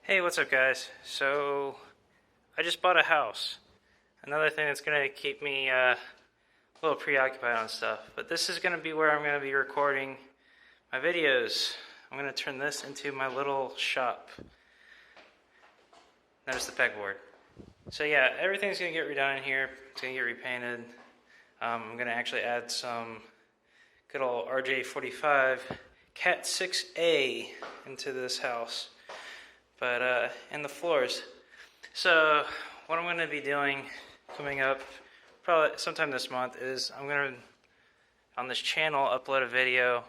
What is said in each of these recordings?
Hey, what's up guys? So, I just bought a house. Another thing that's going to keep me a little preoccupied on stuff. But this is going to be where I'm going to be recording my videos. I'm going to turn this into my little shop. Notice the pegboard. So yeah, everything's going to get redone in here. It's going to get repainted. I'm going to actually add some good old RJ45 Cat 6A into this house. But and the floors. So what I'm going to be doing coming up probably sometime this month is I'm going to on this channel upload a video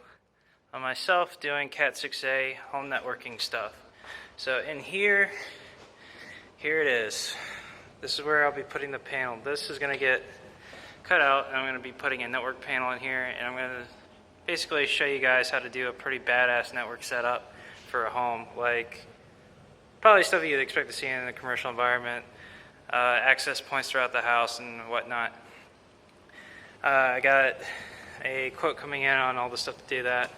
on myself doing Cat 6A home networking stuff. So in here it is. This is where I'll be putting the panel. This is going to get cut out and I'm going to be putting a network panel in here, and I'm going to basically show you guys how to do a pretty badass network setup for a home, like probably stuff you'd expect to see in a commercial environment, access points throughout the house and whatnot. I got a quote coming in on all the stuff to do that,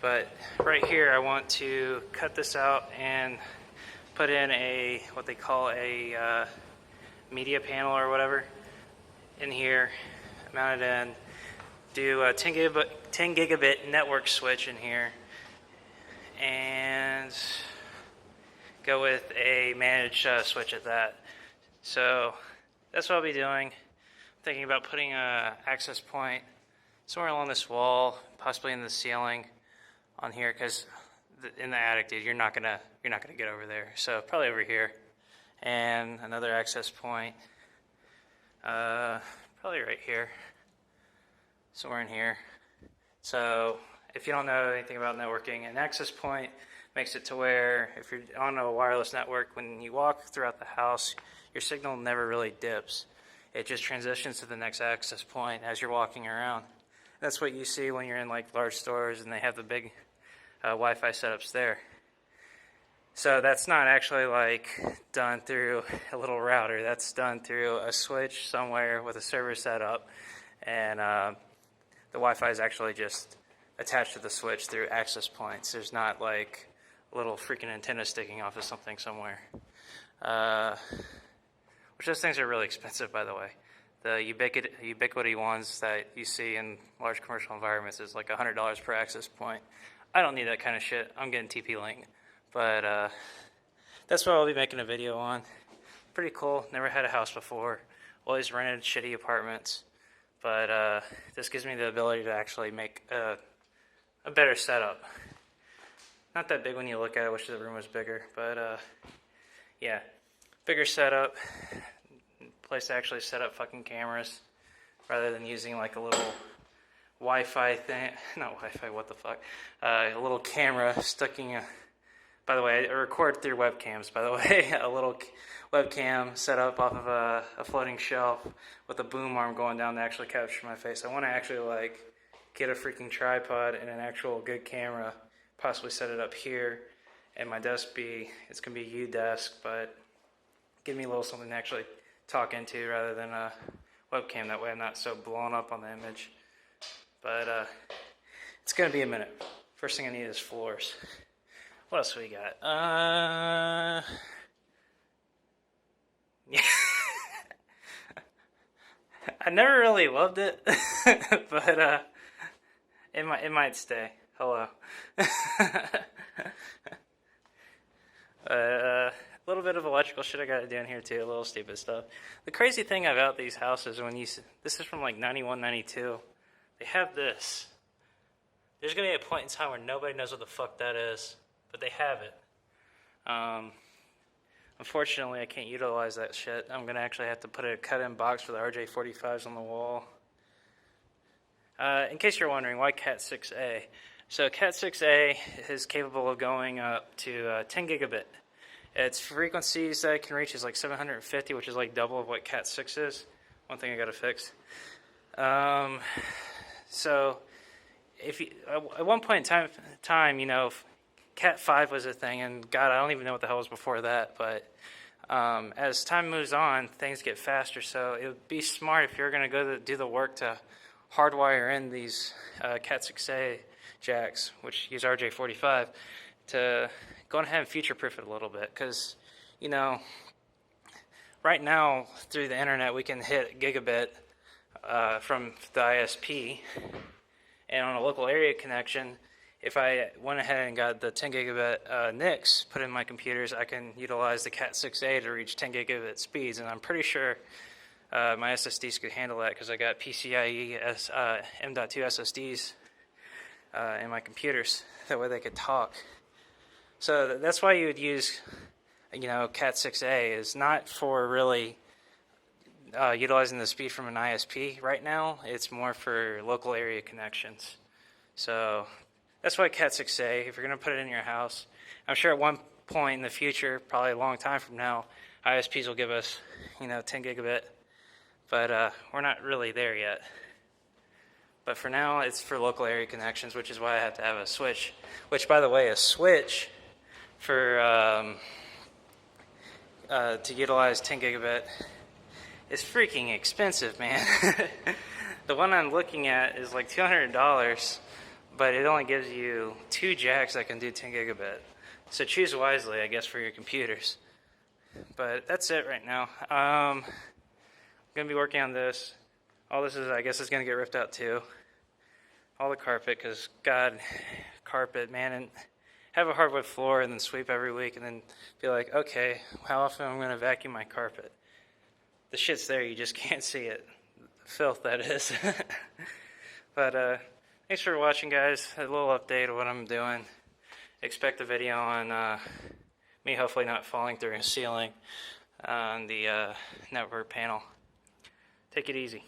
but right here I want to cut this out and put in a what they call a media panel or whatever in here, mount it in, do a 10 gigabit network switch in here, and go with a managed switch at that. So that's what I'll be doing. I'm thinking about putting a access point somewhere along this wall, possibly in the ceiling on here, because in the attic, dude, you're not gonna get over there. So probably over here, and another access point, probably right here, somewhere in here. So if you don't know anything about networking, an access point makes it to where if you're on a wireless network, when you walk throughout the house, your signal never really dips. It just transitions to the next access point as you're walking around. That's what you see when you're in like large stores and they have the big Wi-Fi setups there. So that's not actually like done through a little router. That's done through a switch somewhere with a server set up, and the Wi-Fi is actually just attached to the switch through access points. There's not like little freaking antenna sticking off of something somewhere. Which those things are really expensive, by the way. The ubiquity ones that you see in large commercial environments is like $100 per access point. I don't need that kind of shit. I'm getting TP-Link. But that's what I'll be making a video on. Pretty cool. Never had a house before. Always rented shitty apartments. But this gives me the ability to actually make a better setup. Not that big when you look at it. I wish the room was bigger, but yeah, bigger setup. Place to actually set up fucking cameras rather than using like a little Wi-Fi thing. Not Wi-Fi. What the fuck? A little camera sticking. By the way, I record through webcams. By the way, a little webcam set up off of a floating shelf with a boom arm going down to actually capture my face. I want to actually like get a freaking tripod and an actual good camera. Possibly set it up here, and my desk it's gonna be a U desk, but give me a little something to actually talk into rather than a webcam. That way I'm not so blown up on the image. But it's gonna be a minute. First thing I need is floors. What else we got? Yeah. I never really loved it, but it might stay. Hello. A little bit of electrical shit I gotta do in here too, a little stupid stuff. The crazy thing about these houses, this is from like 91, 92, they have this. There's gonna be a point in time where nobody knows what the fuck that is, but they have it. Unfortunately, I can't utilize that shit. I'm gonna actually have to put a cut-in box for the RJ45s on the wall. In case you're wondering, why Cat 6A? So Cat 6A is capable of going up to 10 gigabit. Its frequencies that it can reach is like 750, which is like double of what Cat 6 is. One thing I gotta fix. So if you, at one point in time, you know, Cat 5 was a thing, and God, I don't even know what the hell was before that, but as time moves on, things get faster, so it would be smart if you're gonna go do the work to hardwire in these Cat 6A jacks, which use RJ45, to going ahead and future-proof it a little bit, because, you know, right now through the internet we can hit gigabit from the ISP, and on a local area connection, if I went ahead and got the 10 gigabit NICs put in my computers, I can utilize the Cat6a to reach 10 gigabit speeds, and I'm pretty sure my SSDs could handle that because I got PCIe M.2 SSDs in my computers. That way they could talk. So that's why you would use, you know, Cat6a is not for really utilizing the speed from an ISP right now. It's more for local area connections. So that's why Cat6a, if you're going to put it in your house, I'm sure at one point in the future, probably a long time from now, ISPs will give us, you know, 10 gigabit, but we're not really there yet. But for now, it's for local area connections, which is why I have to have a switch. Which, by the way, a switch for to utilize 10 gigabit is freaking expensive, man. The one I'm looking at is like $200, but it only gives you 2 jacks that can do 10 gigabit. So choose wisely, I guess, for your computers. But that's it right now. I'm going to be working on this. All this is, I guess, is going to get ripped out too. All the carpet, because God, carpet, man, and have a hardwood floor and then sweep every week and then be like, okay, how often am I going to vacuum my carpet? The shit's there, you just can't see it. The filth, that is. But thanks for watching, guys. A little update of what I'm doing. Expect a video on me hopefully not falling through a ceiling on the network panel. Take it easy.